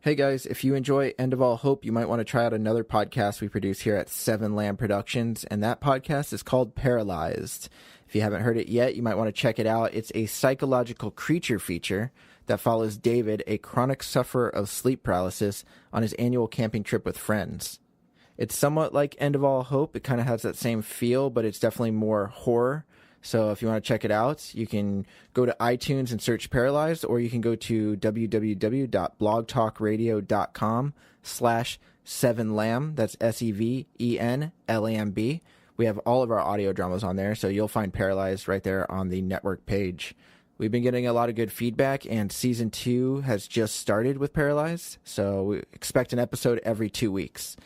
Hey guys, if you enjoy End of All Hope, you might want to try out another podcast we produce here at 7 Lamb Productions, and that podcast is called Paralyzed. If you haven't heard it yet, you might want to check it out. It's a psychological creature feature that follows David, a chronic sufferer of sleep paralysis, on his annual camping trip with friends. It's somewhat like End of All Hope. It kind of has that same feel, but it's definitely more horror. So if you want to check it out, you can go to iTunes and search Paralyzed, or you can go to www.blogtalkradio.com/7lamb. That's SEVENLAMB. We have all of our audio dramas on there, so you'll find Paralyzed right there on the network page. We've been getting a lot of good feedback, and Season 2 has just started with Paralyzed, so we expect an episode every 2 weeks.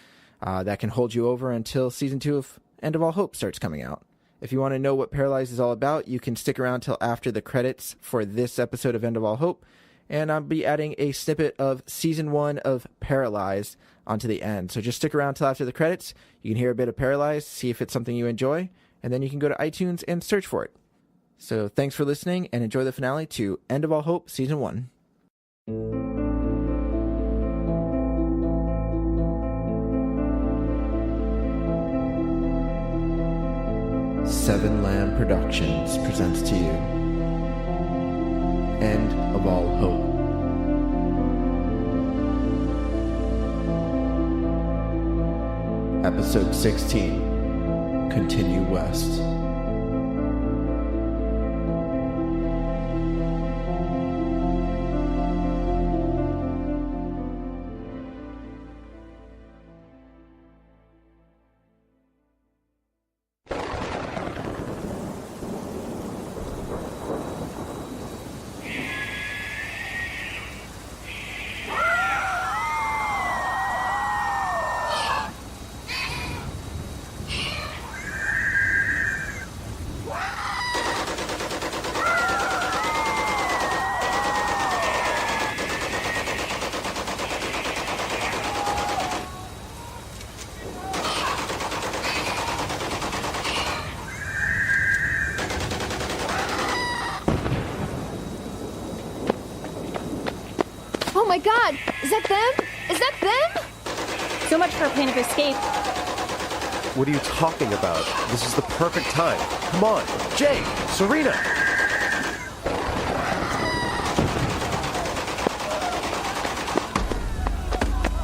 That can hold you over until Season 2 of End of All Hope starts coming out. If you want to know what Paralyzed is all about, you can stick around till after the credits for this episode of End of All Hope, and I'll be adding a snippet of Season 1 of Paralyzed onto the end. So just stick around till after the credits. You can hear a bit of Paralyzed, see if it's something you enjoy, and then you can go to iTunes and search for it. So thanks for listening, and enjoy the finale to End of All Hope Season 1. 7 Lamb Productions presents to you End of All Hope. Episode 16, Continue West. Oh my god! Is that them? Is that them? So much for a plan of escape. What are you talking about? This is the perfect time. Come on. Jay! Serena!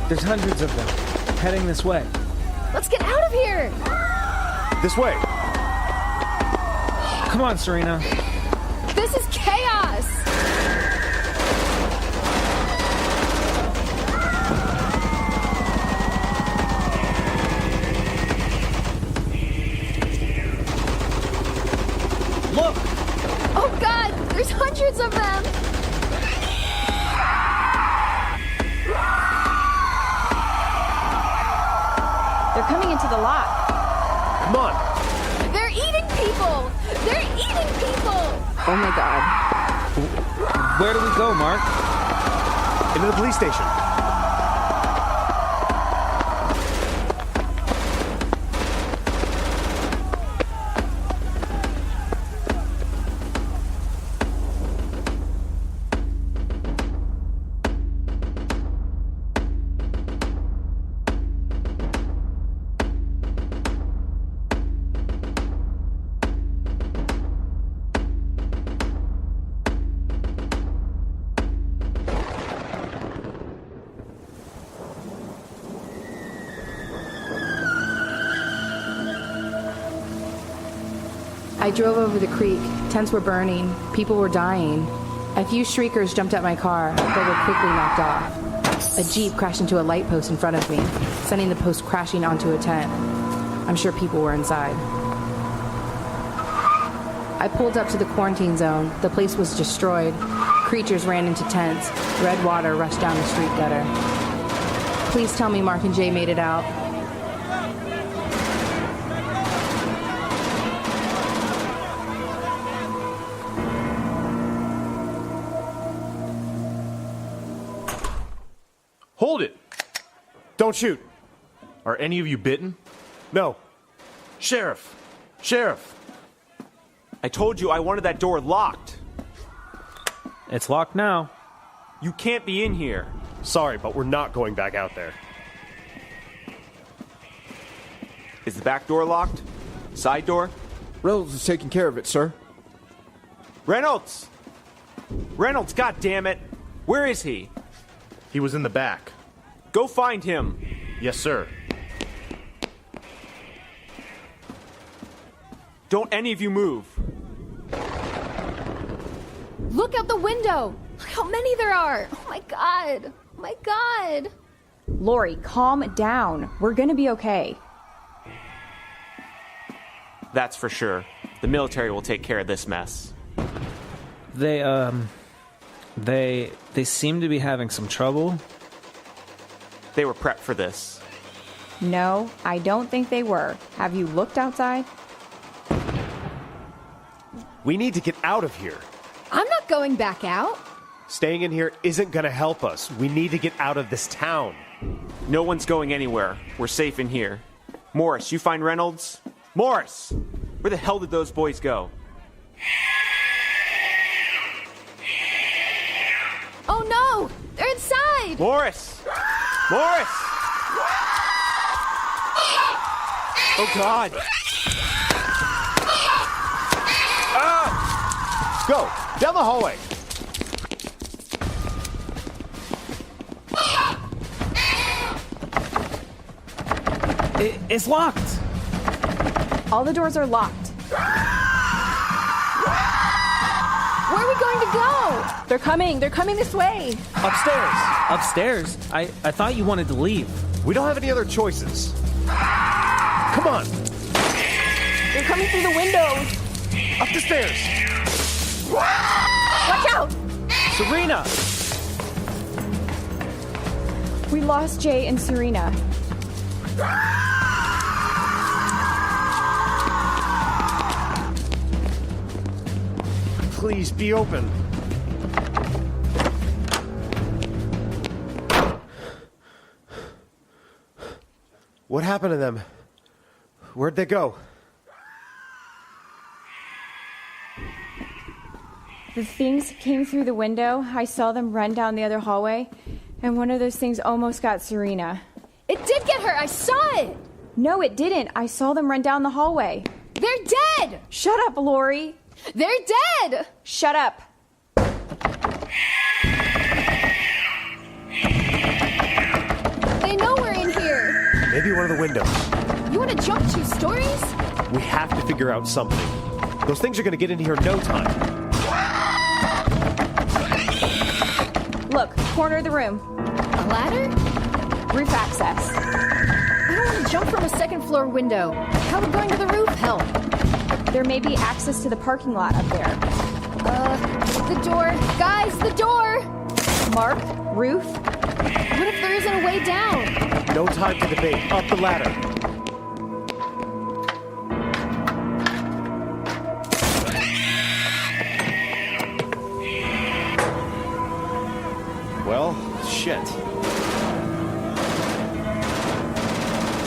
There's hundreds of them, heading this way. Let's get out of here! This way! Come on, Serena. This is chaos! Look! Oh god! There's hundreds of them! They're coming into the lot. Come on! They're eating people! They're eating people! Oh my god. Where do we go, Mark? Into the police station. I drove over the creek. Tents were burning. People were dying. A few Shriekers jumped at my car, but were quickly knocked off. A Jeep crashed into a light post in front of me, sending the post crashing onto a tent. I'm sure people were inside. I pulled up to the quarantine zone. The place was destroyed. Creatures ran into tents. Red water rushed down the street gutter. Please tell me Mark and Jay made it out. Hold it! Don't shoot! Are any of you bitten? No. Sheriff! Sheriff! I told you I wanted that door locked. It's locked now. You can't be in here. Sorry, but we're not going back out there. Is the back door locked? Side door? Reynolds is taking care of it, sir. Reynolds! Reynolds, goddammit! Where is he? He was in the back. Go find him! Yes, sir. Don't any of you move. Look out the window! Look how many there are! Oh my god! Oh my god! Lori, calm down. We're gonna be okay. That's for sure. The military will take care of this mess. They seem to be having some trouble. They were prepped for this. No, I don't think they were. Have you looked outside? We need to get out of here. I'm not going back out. Staying in here isn't gonna help us. We need to get out of this town. No one's going anywhere. We're safe in here. Morris, you find Reynolds? Morris! Where the hell did those boys go? Oh no! They're inside! Morris! Morris! Oh God! Go! Down the hallway! It's locked! All the doors are locked. Where are we going to go? They're coming this way. Upstairs! Upstairs? I thought you wanted to leave. We don't have any other choices. Come on! They're coming through the windows. Up the stairs! Watch out! Serena! We lost Jay and Serena. Please be open. What happened to them? Where'd they go? The things came through the window. I saw them run down the other hallway, and one of those things almost got Serena. It did get her! I saw it! No, it didn't. I saw them run down the hallway. They're dead! Shut up, Lori. They're dead! Shut up. They know we're in here. Maybe one of the windows. You want to jump 2 stories? We have to figure out something. Those things are gonna get in here in no time. Look, corner of the room. A ladder? Roof access. I don't want to jump from a 2nd floor window. How would going to the roof help? There may be access to the parking lot up there. The door. Guys, the door! Mark, roof. What if there isn't a way down? No time to debate. Up the ladder. Well, shit.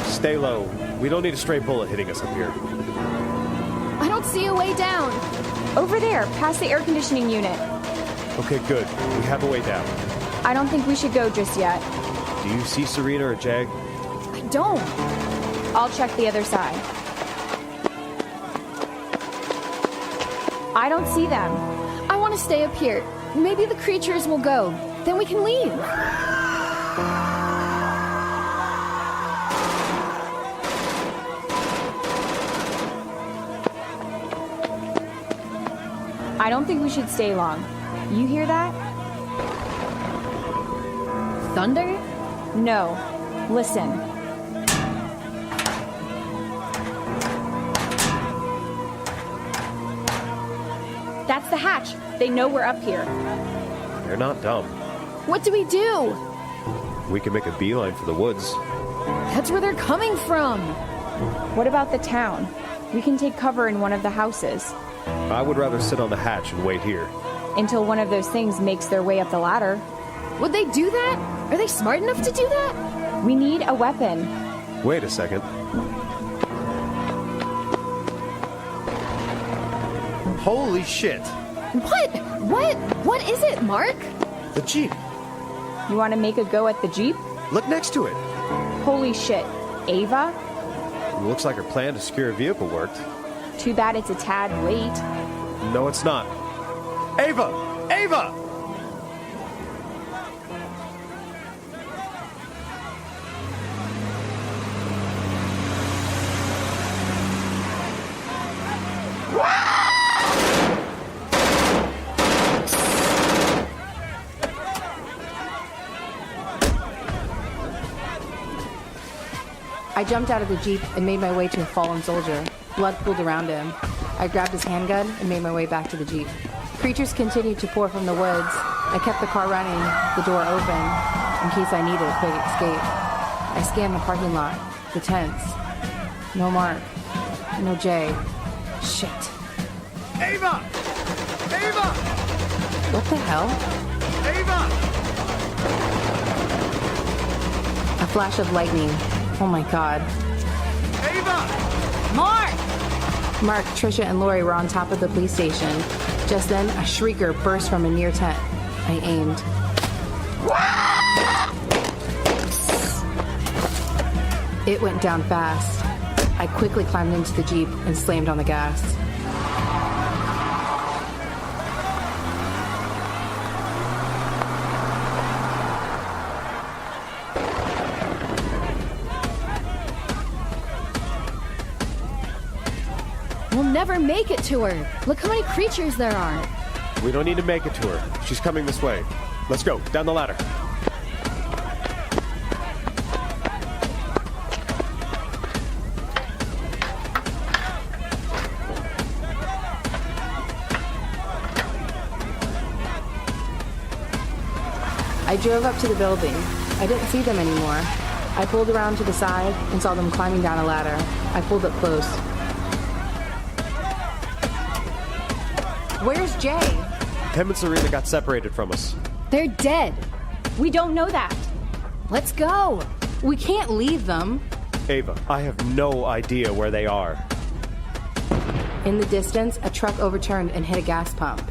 Stay low. We don't need a stray bullet hitting us up here. I don't see a way down. Over there, past the air conditioning unit. Okay, good. We have a way down. I don't think we should go just yet. Do you see Serena or Jag? I don't. I'll check the other side. I don't see them. I want to stay up here. Maybe the creatures will go. Then we can leave. I don't think we should stay long. You hear that? Thunder? No. Listen. That's the hatch. They know we're up here. They're not dumb. What do we do? We can make a beeline for the woods. That's where they're coming from. What about the town? We can take cover in one of the houses I would rather sit on the hatch and wait here. until one of those things makes their way up the ladder. Would they do that? Are they smart enough to do that? We need a weapon. Wait a second. Holy shit! What? What is it, Mark? The Jeep. You want to make a go at the Jeep? Look next to it. Holy shit. Ava? Looks like her plan to secure a vehicle worked. Too bad it's a tad late. No, it's not. Ava! Ava! I jumped out of the Jeep and made my way to a fallen soldier. Blood pooled around him. I grabbed his handgun and made my way back to the Jeep. Creatures continued to pour from the woods. I kept the car running, the door open, in case I needed a quick escape. I scanned the parking lot, the tents. No Mark. No Jay. Shit. Ava! Ava! What the hell? Ava! A flash of lightning. Oh my god. Ava! Mark, Trisha, and Lori were on top of the police station. Just then, a shrieker burst from a near tent. I aimed. It went down fast. I quickly climbed into the Jeep and slammed on the gas. We'll never make it to her. Look how many creatures there are. We don't need to make it to her. She's coming this way. Let's go, down the ladder. I drove up to the building. I didn't see them anymore. I pulled around to the side and saw them climbing down a ladder. I pulled up close. Where's Jay? Him and Serena got separated from us. They're dead. We don't know that. Let's go. We can't leave them. Ava, I have no idea where they are. In the distance, a truck overturned and hit a gas pump.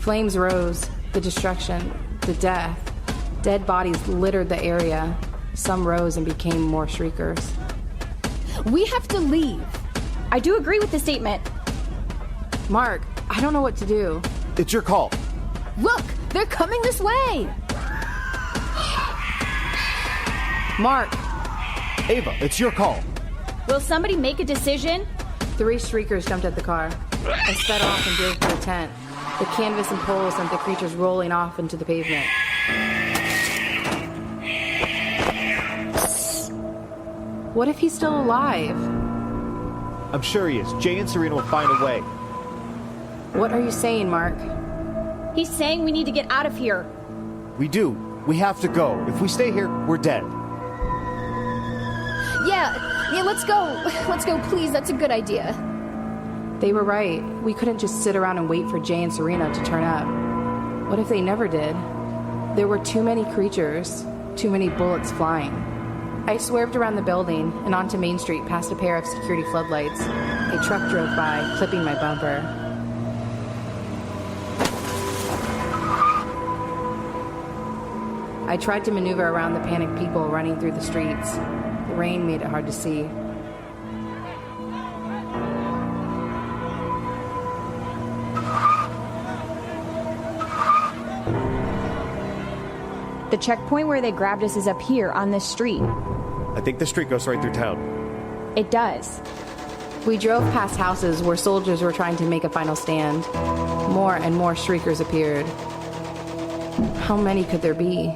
Flames rose, the destruction, the death. Dead bodies littered the area. Some rose and became more shriekers. We have to leave. I do agree with the statement. Mark, I don't know what to do. It's your call. Look, they're coming this way. Mark! Ava, it's your call. Will somebody make a decision? 3 shriekers jumped at the car. I sped off and drove to the tent. The canvas and poles sent the creatures rolling off into the pavement. What if he's still alive? I'm sure he is. Jay and Serena will find a way. What are you saying, Mark? He's saying we need to get out of here. We do. We have to go. If we stay here, we're dead. Yeah, let's go. Let's go, please. That's a good idea. They were right. We couldn't just sit around and wait for Jay and Serena to turn up. What if they never did? There were too many creatures, too many bullets flying. I swerved around the building and onto Main Street past a pair of security floodlights. A truck drove by, clipping my bumper. I tried to maneuver around the panicked people running through the streets. The rain made it hard to see. The checkpoint where they grabbed us is up here on this street. I think the street goes right through town. It does. We drove past houses where soldiers were trying to make a final stand. More and more shriekers appeared. How many could there be?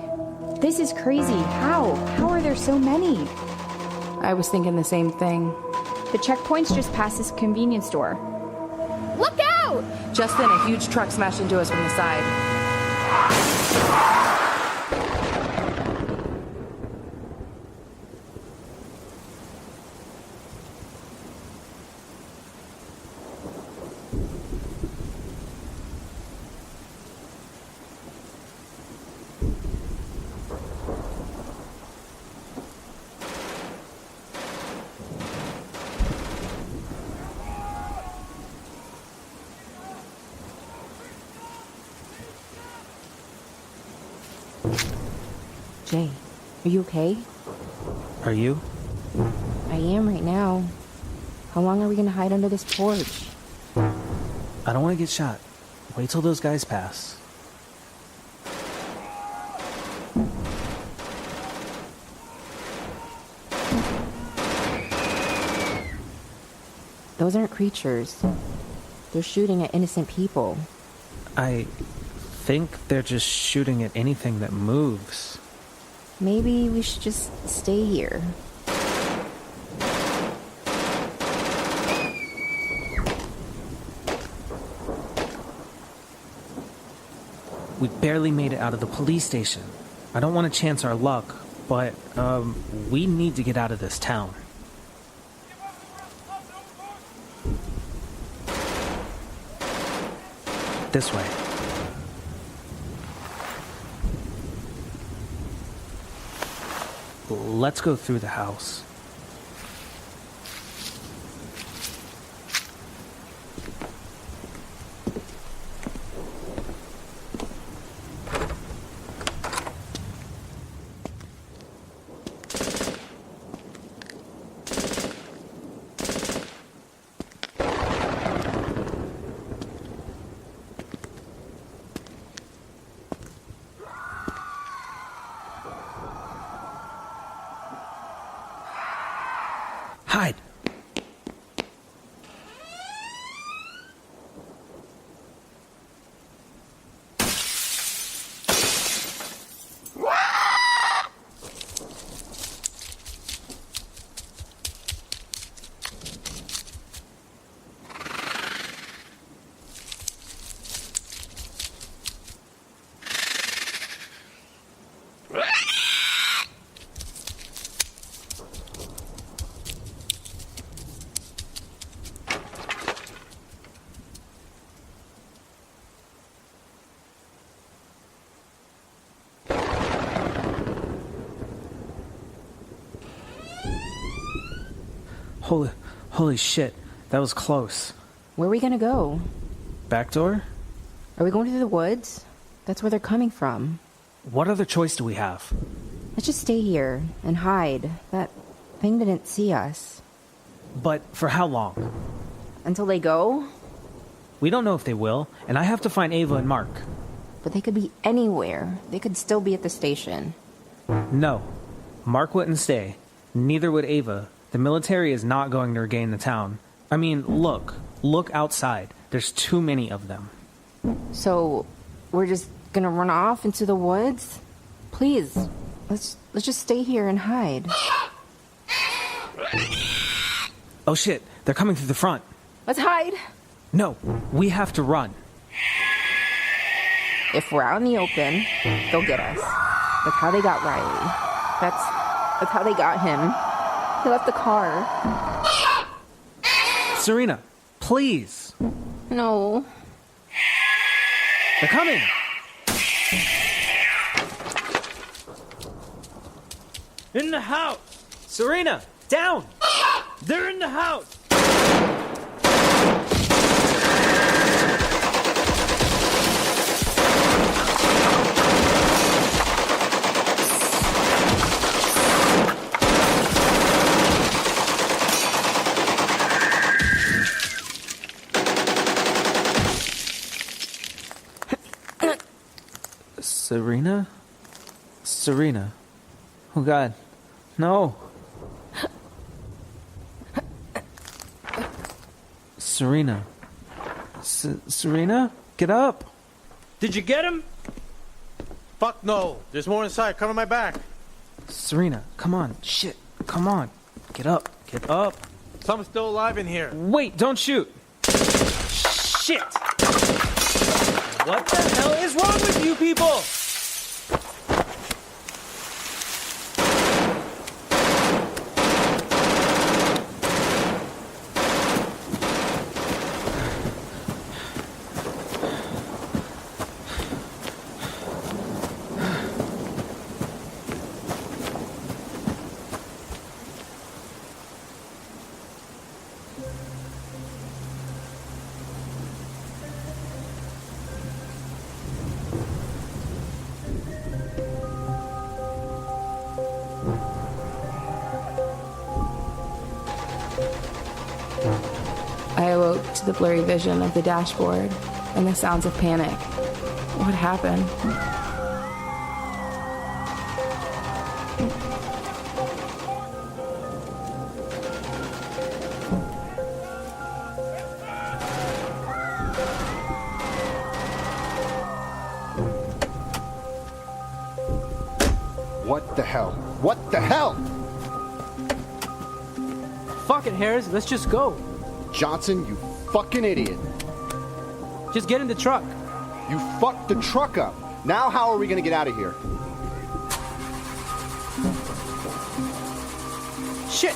This is crazy. How? How are there so many? I was thinking the same thing. The checkpoint's just past this convenience store. Look out! Just then, a huge truck smashed into us from the side. Jay, are you okay? Are you? I am right now. How long are we gonna hide under this porch? I don't want to get shot. Wait till those guys pass. Those aren't creatures. They're shooting at innocent people. I think they're just shooting at anything that moves. Maybe we should just stay here. We barely made it out of the police station. I don't want to chance our luck, but, we need to get out of this town. This way. Let's go through the house. Hide! Holy shit, that was close. Where are we gonna go? Back door? Are we going to the woods? That's where they're coming from. What other choice do we have? Let's just stay here and hide. That thing didn't see us. But for how long? Until they go? We don't know if they will, and I have to find Ava and Mark. But they could be anywhere. They could still be at the station. No. Mark wouldn't stay. Neither would Ava. The military is not going to regain the town. I mean, look. Look outside. There's too many of them. So, we're just gonna run off into the woods? Please, let's just stay here and hide. Oh shit, they're coming through the front. Let's hide! No, we have to run. If we're out in the open, they'll get us. That's how they got Riley. That's how they got him. He left the car. Serena, please. No. They're coming. In the house. Serena, down. They're in the house. Serena? Serena. Oh God. No. Serena. Serena? Get up. Did you get him? Fuck no. There's more inside. Cover my back. Serena, come on. Shit. Come on. Get up. Get up. Someone's still alive in here. Wait, don't shoot. Shit. What the hell is wrong with you people? I awoke to the blurry vision of the dashboard and the sounds of panic. What happened? What the hell? What the hell? Fuck it, Harris. Let's just go. Johnson, you fucking idiot. Just get in the truck. You fucked the truck up. Now how are we gonna get out of here? Shit!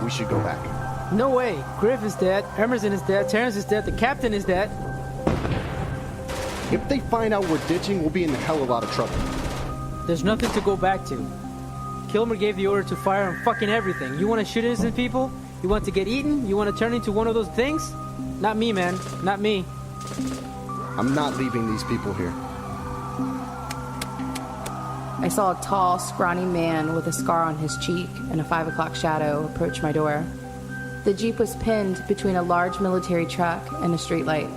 We should go back. No way. Griff is dead. Emerson is dead. Terrence is dead. The captain is dead. If they find out we're ditching, we'll be in a hell of a lot of trouble. There's nothing to go back to. Kilmer gave the order to fire on fucking everything. You want to shoot innocent people? You want to get eaten? You want to turn into one of those things? Not me, man. Not me. I'm not leaving these people here. I saw a tall, scrawny man with a scar on his cheek and a 5 o'clock shadow approach my door. The Jeep was pinned between a large military truck and a streetlight.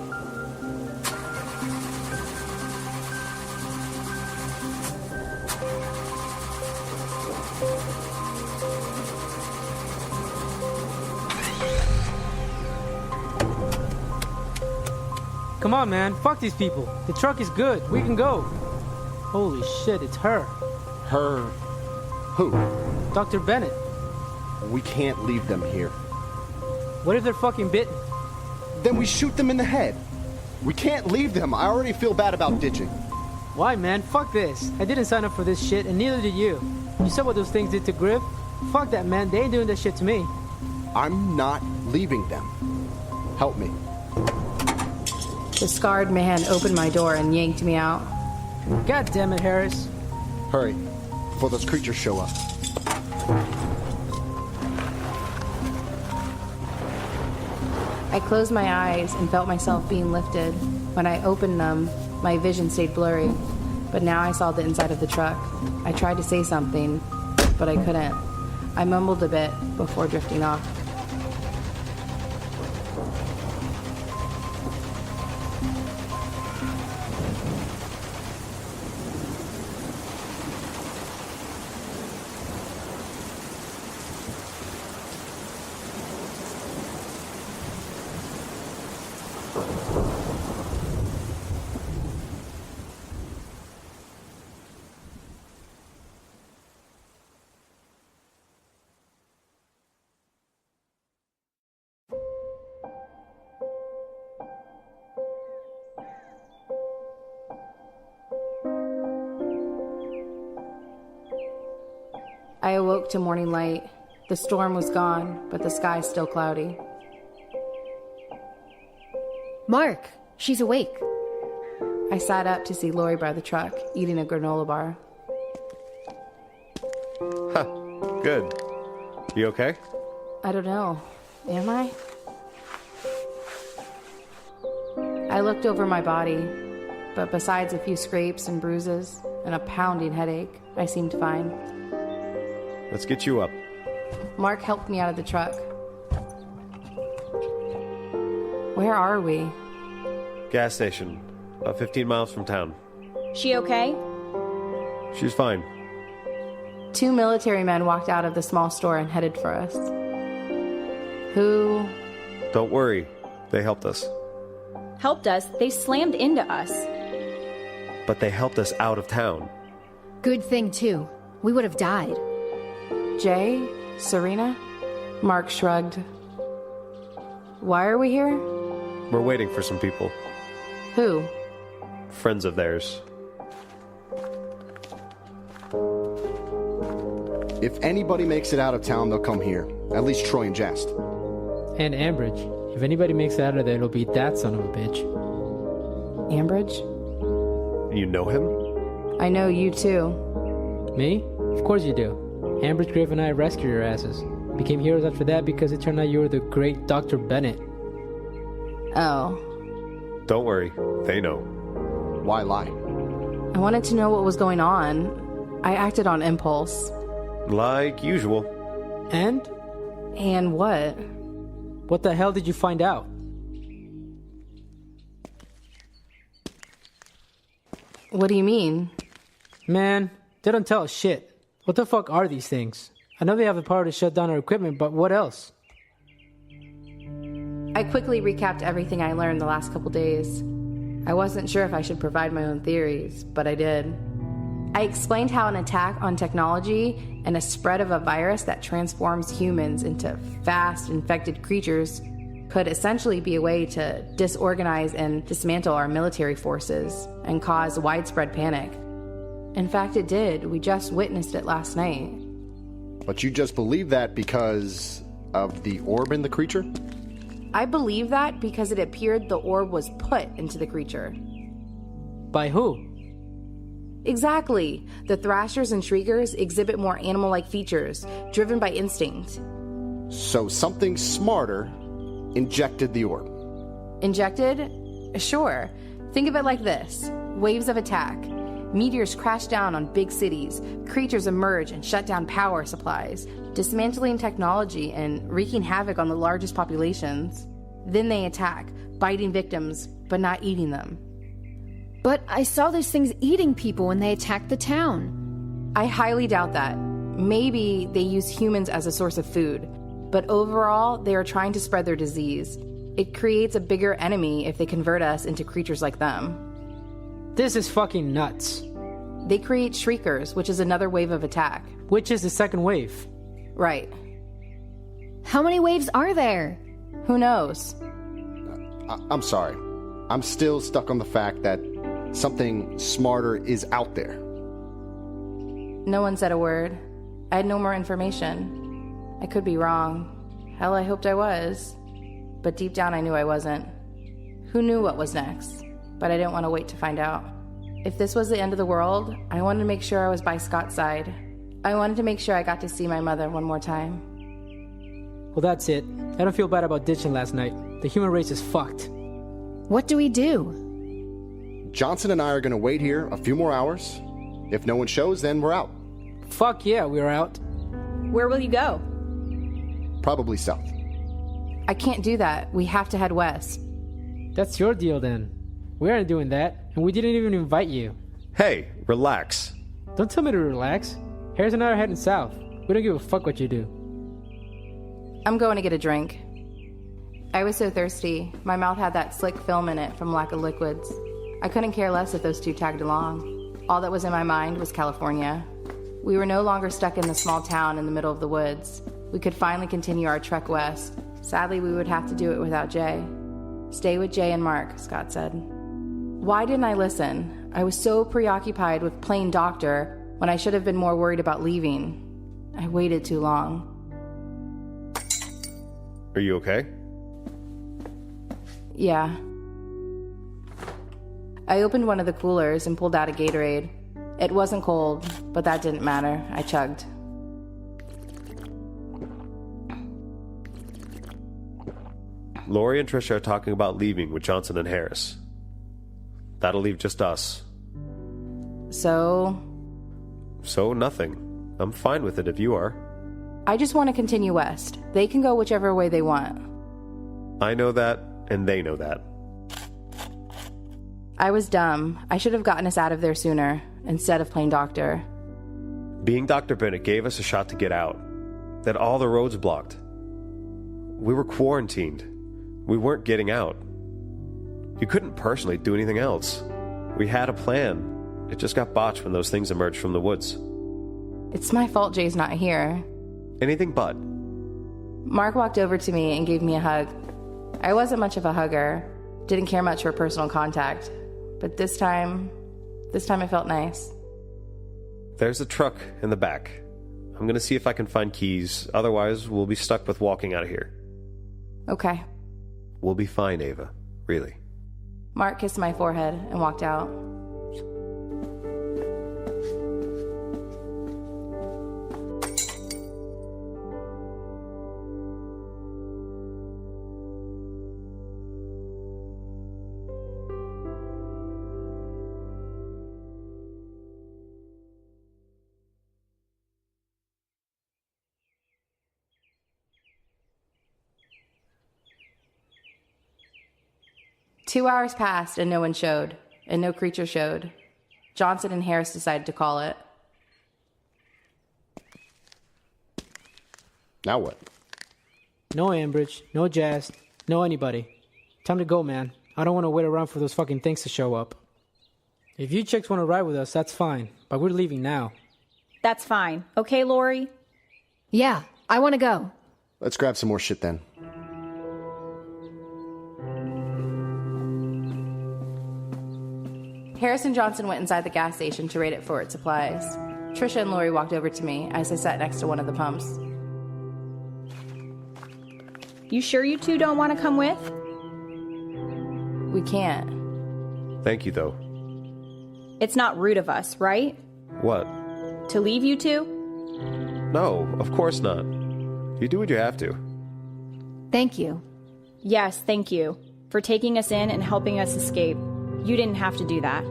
Come on, man. Fuck these people. The truck is good. We can go. Holy shit, it's her. Her? Who? Dr. Bennett. We can't leave them here. What if they're fucking bitten? Then we shoot them in the head. We can't leave them. I already feel bad about ditching. Why, man? Fuck this. I didn't sign up for this shit, and neither did you. You saw what those things did to Griff? Fuck that, man. They ain't doing that shit to me. I'm not leaving them. Help me. The scarred man opened my door and yanked me out. God damn it, Harris. Hurry, before those creatures show up. I closed my eyes and felt myself being lifted. When I opened them, my vision stayed blurry, but now I saw the inside of the truck. I tried to say something, but I couldn't. I mumbled a bit before drifting off. I awoke to morning light. The storm was gone, but the sky still cloudy. Mark, she's awake. I sat up to see Lori by the truck, eating a granola bar. Good. You okay? I don't know. Am I? I looked over my body, but besides a few scrapes and bruises and a pounding headache, I seemed fine. Let's get you up. Mark helped me out of the truck. Where are we? Gas station. About 15 miles from town. She okay? She's fine. 2 military men walked out of the small store and headed for us. Who? Don't worry. They helped us. Helped us? They slammed into us. But they helped us out of town. Good thing, too. We would have died. Jay? Serena? Mark shrugged. Why are we here? We're waiting for some people. Who? Friends of theirs. If anybody makes it out of town, they'll come here. At least Troy and Jest. And Ambridge. If anybody makes it out of there, it'll be that son of a bitch. Ambridge? You know him? I know you too. Me? Of course you do. Ambridge, Griff, and I rescued your asses. Became heroes after that because it turned out you were the great Dr. Bennett. Oh. Don't worry, they know. Why lie? I wanted to know what was going on. I acted on impulse. Like usual. And? And what? What the hell did you find out? What do you mean? Man, they don't tell us shit. What the fuck are these things? I know they have the power to shut down our equipment, but what else? I quickly recapped everything I learned the last couple days. I wasn't sure if I should provide my own theories, but I did. I explained how an attack on technology and a spread of a virus that transforms humans into fast, infected creatures could essentially be a way to disorganize and dismantle our military forces and cause widespread panic. In fact, it did. We just witnessed it last night. But you just believe that because of the orb in the creature? I believe that because it appeared the orb was put into the creature. By who? Exactly. The Thrashers and Shriekers exhibit more animal-like features, driven by instinct. So something smarter injected the orb. Injected? Sure. Think of it like this. Waves of attack. Meteors crash down on big cities. Creatures emerge and shut down power supplies, dismantling technology and wreaking havoc on the largest populations. Then they attack, biting victims, but not eating them. But I saw those things eating people when they attacked the town. I highly doubt that. Maybe they use humans as a source of food, but overall, they are trying to spread their disease. It creates a bigger enemy if they convert us into creatures like them. This is fucking nuts. They create Shriekers, which is another wave of attack. Which is the second wave? Right. How many waves are there? Who knows? I'm sorry. I'm still stuck on the fact that something smarter is out there. No one said a word. I had no more information. I could be wrong. Hell, I hoped I was. But deep down I knew I wasn't. Who knew what was next? But I didn't want to wait to find out. If this was the end of the world, I wanted to make sure I was by Scott's side. I wanted to make sure I got to see my mother one more time. Well, that's it. I don't feel bad about ditching last night. The human race is fucked. What do we do? Johnson and I are going to wait here a few more hours. If no one shows, then we're out. Fuck yeah, we're out. Where will you go? Probably south. I can't do that. We have to head west. That's your deal then. We aren't doing that, and we didn't even invite you. Hey, relax. Don't tell me to relax. Harris and I are heading south. We don't give a fuck what you do. I'm going to get a drink. I was so thirsty. My mouth had that slick film in it from lack of liquids. I couldn't care less if those two tagged along. All that was in my mind was California. We were no longer stuck in the small town in the middle of the woods. We could finally continue our trek west. Sadly, we would have to do it without Jay. Stay with Jay and Mark, Scott said. Why didn't I listen? I was so preoccupied with playing doctor when I should have been more worried about leaving. I waited too long. Are you okay? Yeah. I opened one of the coolers and pulled out a Gatorade. It wasn't cold, but that didn't matter. I chugged. Lori and Trisha are talking about leaving with Johnson and Harris. That'll leave just us. So Nothing. I'm fine with it if you are. I just want to continue west. They can go whichever way they want. I know that, and they know that. I was dumb. I should have gotten us out of there sooner, instead of playing doctor. Being Dr. Bennett gave us a shot to get out. Then all the roads blocked. We were quarantined. We weren't getting out. You couldn't personally do anything else. We had a plan. It just got botched when those things emerged from the woods. It's my fault Jay's not here. Anything but. Mark walked over to me and gave me a hug. I wasn't much of a hugger. Didn't care much for personal contact. But this time it felt nice. There's a truck in the back. I'm gonna see if I can find keys. Otherwise, we'll be stuck with walking out of here. Okay. We'll be fine, Ava. Really. Mark kissed my forehead and walked out. 2 hours passed and no one showed, and no creature showed. Johnson and Harris decided to call it. Now what? No Ambridge, no Jazz, no anybody. Time to go, man. I don't want to wait around for those fucking things to show up. If you chicks want to ride with us, that's fine, but we're leaving now. That's fine. Okay, Lori? Yeah, I want to go. Let's grab some more shit then. Harris and Johnson went inside the gas station to raid it for its supplies. Trisha and Lori walked over to me as I sat next to one of the pumps. You sure you two don't want to come with? We can't. Thank you, though. It's not rude of us, right? What? To leave you two? No, of course not. You do what you have to. Thank you. Yes, thank you. For taking us in and helping us escape. You didn't have to do that.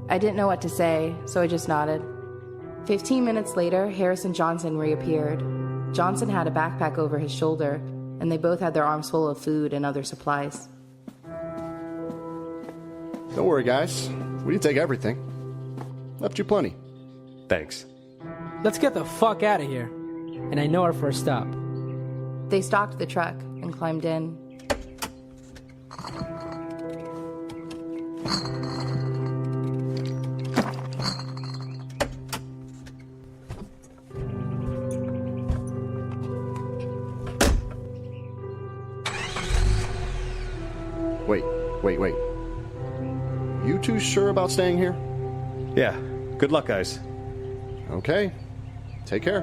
I didn't know what to say, so I just nodded. 15 minutes later, Harris and Johnson reappeared. Johnson had a backpack over his shoulder, and they both had their arms full of food and other supplies. Don't worry, guys. We didn't take everything. Left you plenty. Thanks. Let's get the fuck out of here. And I know our first stop. They stalked the truck and climbed in. Wait. You two sure about staying here? Yeah. Good luck, guys. Okay. Take care.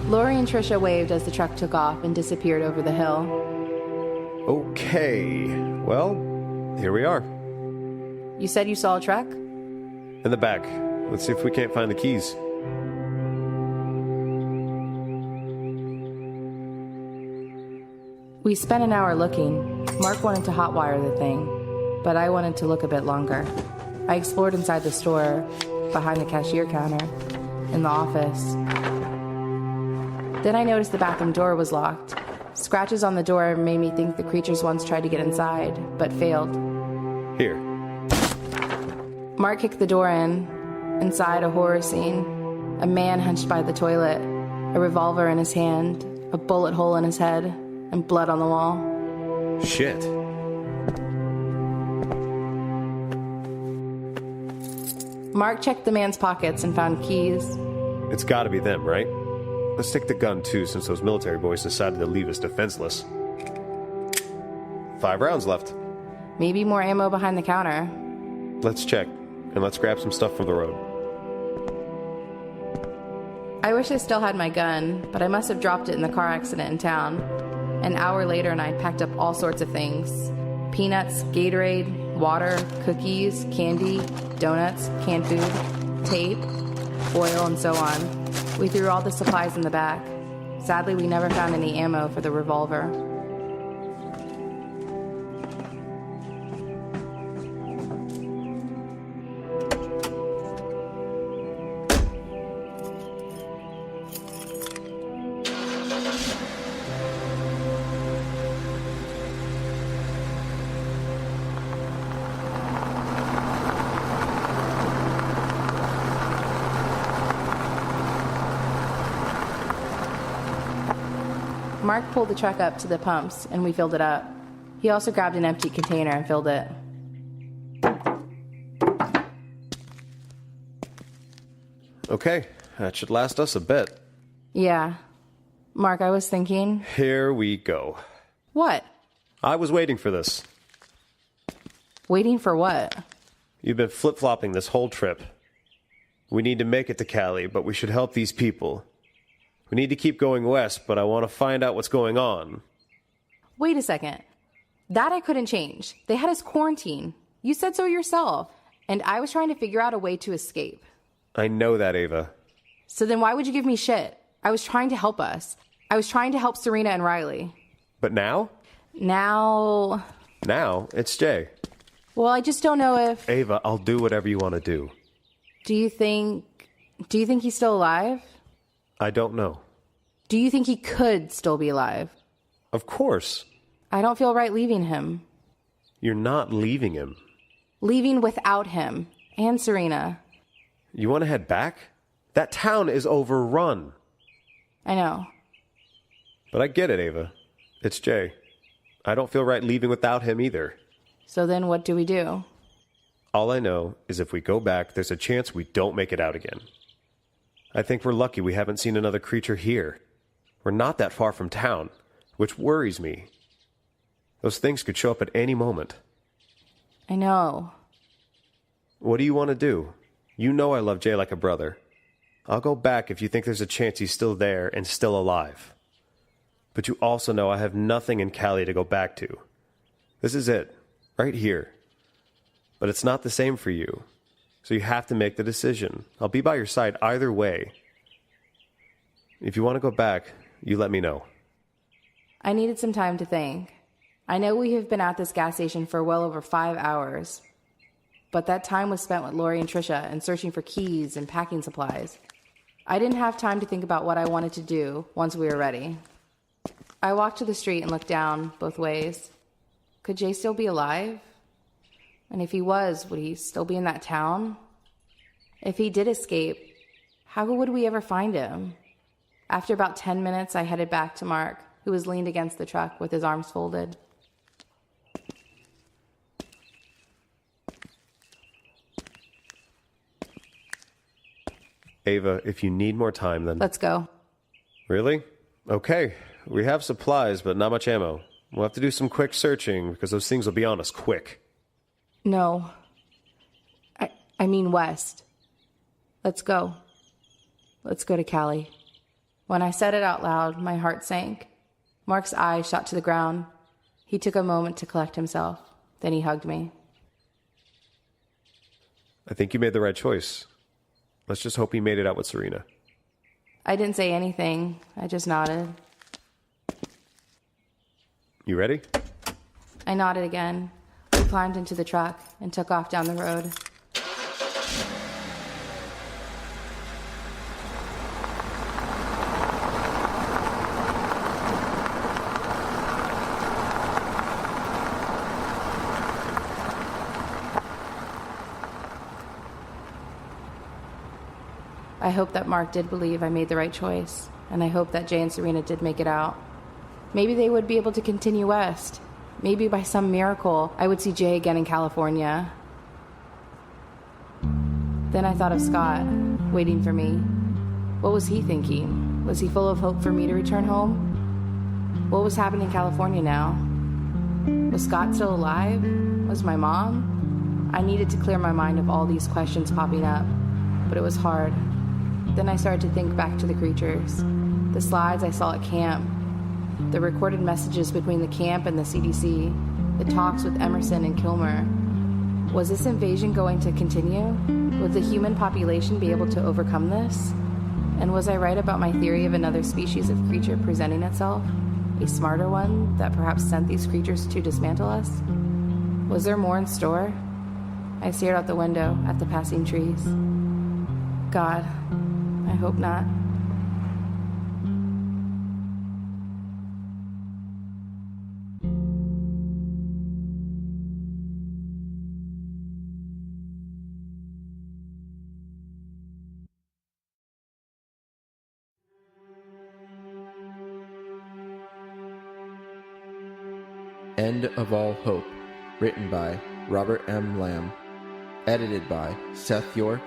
Lori and Trisha waved as the truck took off and disappeared over the hill. Okay. Well, here we are. You said you saw a truck? In the back. Let's see if we can't find the keys. We spent an hour looking. Mark wanted to hotwire the thing, but I wanted to look a bit longer. I explored inside the store, behind the cashier counter, in the office. Then I noticed the bathroom door was locked. Scratches on the door made me think the creatures once tried to get inside, but failed. Here. Mark kicked the door in. Inside, a horror scene. A man hunched by the toilet, a revolver in his hand, a bullet hole in his head, and blood on the wall. Shit. Mark checked the man's pockets and found keys. It's gotta be them, right? Let's take the gun, too, since those military boys decided to leave us defenseless. 5 rounds left. Maybe more ammo behind the counter. Let's check, and let's grab some stuff from the road. I wish I still had my gun, but I must have dropped it in the car accident in town. An hour later, and I'd packed up all sorts of things. Peanuts, Gatorade, water, cookies, candy, donuts, canned food, tape, oil, and so on. We threw all the supplies in the back. Sadly, we never found any ammo for the revolver. Mark pulled the truck up to the pumps, and we filled it up. He also grabbed an empty container and filled it. Okay, that should last us a bit. Yeah. Mark, I was thinking... Here we go. What? I was waiting for this. Waiting for what? You've been flip-flopping this whole trip. We need to make it to Cali, but we should help these people. We need to keep going west, but I want to find out what's going on. Wait a second. That I couldn't change. They had us quarantined. You said so yourself. And I was trying to figure out a way to escape. I know that, Ava. So then why would you give me shit? I was trying to help us. I was trying to help Serena and Riley. But now? Now, it's Jay. well, I just don't know if... Ava, I'll do whatever you want to do. Do you think he's still alive? I don't know. Do you think he could still be alive? Of course. I don't feel right leaving him. You're not leaving him. Leaving without him. And Serena. You want to head back? That town is overrun. I know. But I get it, Ava. It's Jay. I don't feel right leaving without him either. So then what do we do? All I know is if we go back, there's a chance we don't make it out again. I think we're lucky we haven't seen another creature here. We're not that far from town, which worries me. Those things could show up at any moment. I know. What do you want to do? You know I love Jay like a brother. I'll go back if you think there's a chance he's still there and still alive. But you also know I have nothing in Cali to go back to. This is it, right here. But it's not the same for you. So you have to make the decision. I'll be by your side either way. If you want to go back, you let me know. I needed some time to think. I know we have been at this gas station for well over 5 hours. But that time was spent with Lori and Trisha and searching for keys and packing supplies. I didn't have time to think about what I wanted to do once we were ready. I walked to the street and looked down both ways. Could Jay still be alive? And if he was, would he still be in that town? If he did escape, how would we ever find him? After about 10 minutes, I headed back to Mark, who was leaned against the truck with his arms folded. Ava, if you need more time, then... Let's go. Really? Okay. We have supplies, but not much ammo. We'll have to do some quick searching, because those things will be on us quick. No. I mean west. Let's go. Let's go to Cali. When I said it out loud, my heart sank. Mark's eyes shot to the ground. He took a moment to collect himself. Then he hugged me. I think you made the right choice. Let's just hope he made it out with Serena. I didn't say anything. I just nodded. You ready? I nodded again. We climbed into the truck and took off down the road. I hope that Mark did believe I made the right choice, and I hope that Jay and Serena did make it out. Maybe they would be able to continue west. Maybe by some miracle, I would see Jay again in California. Then I thought of Scott, waiting for me. What was he thinking? Was he full of hope for me to return home? What was happening in California now? Was Scott still alive? Was my mom? I needed to clear my mind of all these questions popping up, but it was hard. Then I started to think back to the creatures, the slides I saw at camp, the recorded messages between the camp and the CDC, the talks with Emerson and Kilmer. Was this invasion going to continue? Would the human population be able to overcome this? And was I right about my theory of another species of creature presenting itself? A smarter one that perhaps sent these creatures to dismantle us? Was there more in store? I stared out the window at the passing trees. God, I hope not. End of All Hope, written by Robert M. Lamb, edited by Seth York,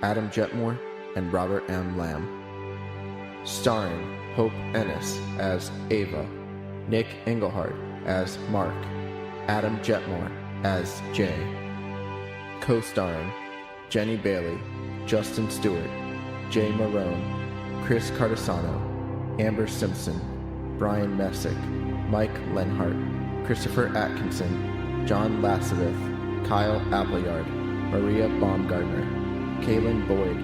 Adam Jetmore, and Robert M. Lamb. Starring Hope Ennis as Ava, Nick Engelhardt as Mark, Adam Jetmore as Jay. Co-starring Jenny Bailey, Justin Stewart, Jay Marone, Chris Cardasano, Amber Simpson, Brian Messick, Mike Lenhart, Christopher Atkinson, John Lasavith, Kyle Appleyard, Maria Baumgartner, Kaylin Boyd,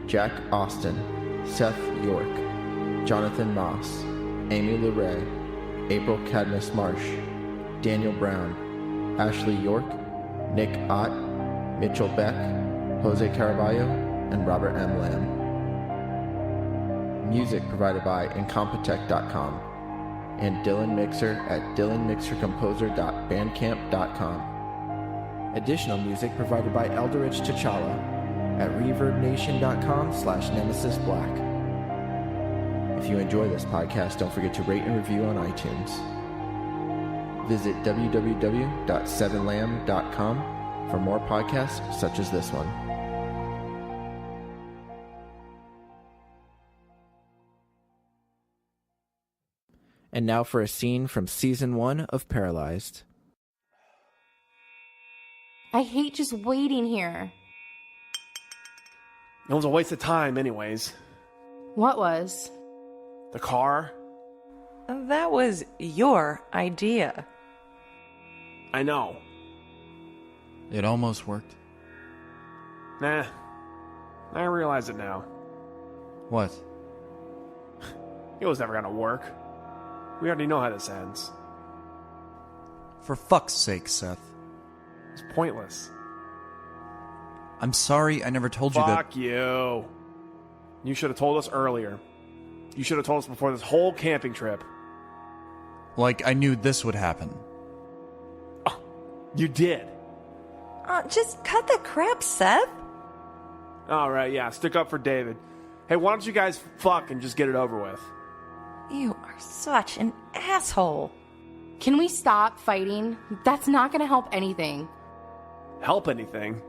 Jack Austin, Seth York, Jonathan Moss, Amy LeRae, April Cadmus Marsh, Daniel Brown, Ashley York, Nick Ott, Mitchell Beck, Jose Caraballo, and Robert M. Lamb. Music provided by Incompetech.com. and Dylan Mixer at dylanmixercomposer.bandcamp.com. Additional music provided by Elderich T'Challa at reverbnation.com/nemesisblack. If you enjoy this podcast, don't forget to rate and review on iTunes. Visit www.sevenlamb.com for more podcasts such as this one. And now for a scene from Season 1 of Paralyzed. I hate just waiting here. It was a waste of time anyways. What was? The car? That was your idea. I know. It almost worked. Nah. I realize it now. What? It was never gonna work. We already know how this ends. For fuck's sake, Seth. It's pointless. I'm sorry I never told you that. Fuck you. You should have told us earlier. You should have told us before this whole camping trip. Like I knew this would happen. Oh, you did. Just cut the crap, Seth. Alright, yeah, stick up for David. Hey, why don't you guys fuck and just get it over with? You are such an asshole. Can we stop fighting? That's not going to help anything. Help anything?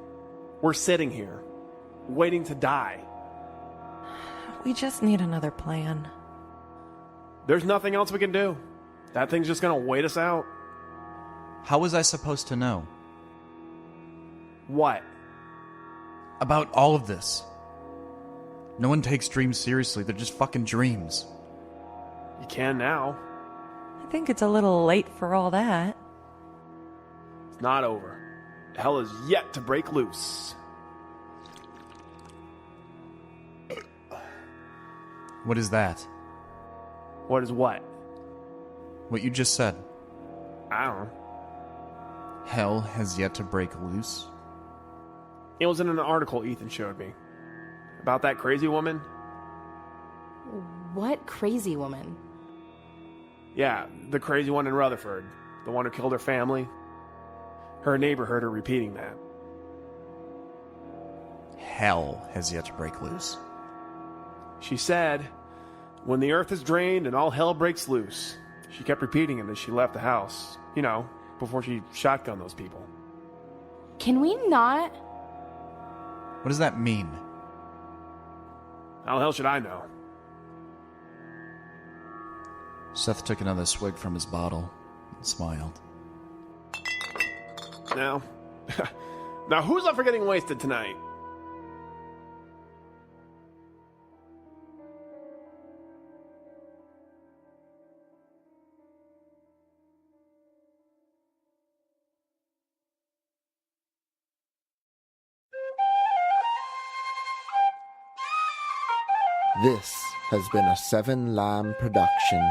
We're sitting here, waiting to die. We just need another plan. There's nothing else we can do. That thing's just gonna wait us out. How was I supposed to know? What? About all of this. No one takes dreams seriously, they're just fucking dreams. You can now. I think it's a little late for all that. It's not over. Hell is yet to break loose. What is that? What is what? What you just said. I don't know. Hell has yet to break loose? It was in an article Ethan showed me. About that crazy woman. What crazy woman? Yeah, the crazy one in Rutherford. The one who killed her family. Her neighbor heard her repeating that. Hell has yet to break loose. She said, when the earth is drained and all hell breaks loose. She kept repeating it as she left the house. You know, before she shotgunned those people. Can we not? What does that mean? How the hell should I know? Seth took another swig from his bottle and smiled. Now, now who's up for getting wasted tonight? This has been a Seven Lamb production.